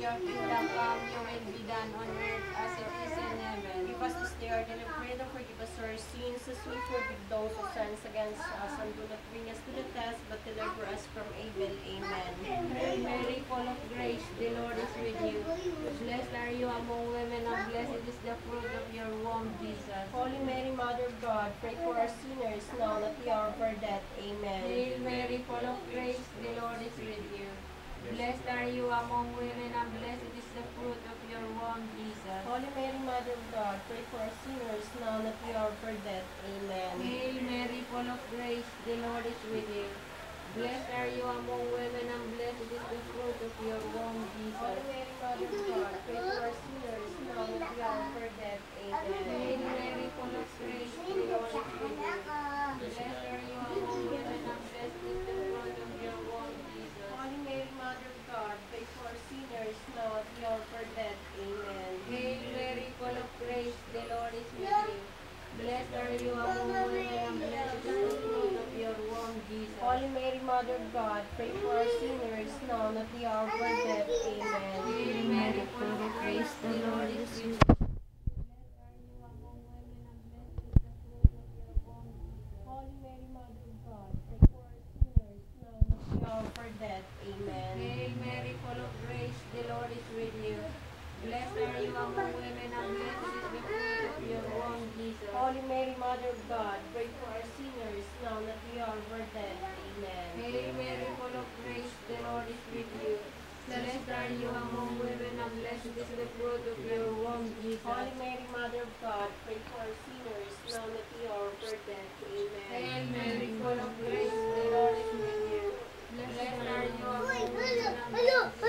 your kingdom come, your will be done on earth as it is in heaven. Give us this day our daily bread, and forgive us our sins as we forgive those who sins against us, and do not bring us to the test, but deliver us from evil. Amen. Hail Mary, full of grace, the Lord is with you. Blessed are you among women, and blessed is the fruit of your womb, Jesus. Holy Mary, Mother of God, pray for us sinners now and at the hour of our death. Amen. Hail Mary, full of grace, the Lord is with you. Blessed are you among women, and blessed is the fruit of your womb, Jesus. Holy Mary, Mother of God, pray for us sinners now and at the hour of our death. Amen. Hail Mary, full of grace, the Lord is with you. Blessed are you among women, and blessed is the fruit of your womb, Jesus. Holy Mary, Mother of God, pray for us sinners now and at the hour of our death. Amen. Hail Mary, full of grace, the Lord is with you. Blessed are you among women, and blessed is the fruit of your womb, Jesus. Holy Mary, Mother of God, pray for us sinners now at the hour of our death. Amen. Hail Mary, full of grace, the Lord is with you. Blessed are you among women, and blessed is the fruit of your womb, Jesus. Holy Mary, Mother of God, pray for us sinners now and at the hour of our death. Amen. Hail Mary, full of grace, the Lord is with you. Blessed are you among women, and blessed is the fruit of your womb, Jesus. Holy Mary, Mother of God, pray for us sinners now and at the hour of our death. Amen. Hail Mary, full of grace, the Lord is with you. Blessed are you among women, and blessed is the fruit of your womb, Jesus. Holy Mary, Mother of God, pray for us sinners now and at the hour of our death. Amen. Hail Mary, full of grace, the Lord is with you. Blessed are you among women, and blessed is the fruit of your womb, Jesus. Holy Mary, Mother of God, pray for us sinners now and at the hour of our death. Amen. Hail Mary, full of grace, the Lord is with you. Blessed are you among women, and blessed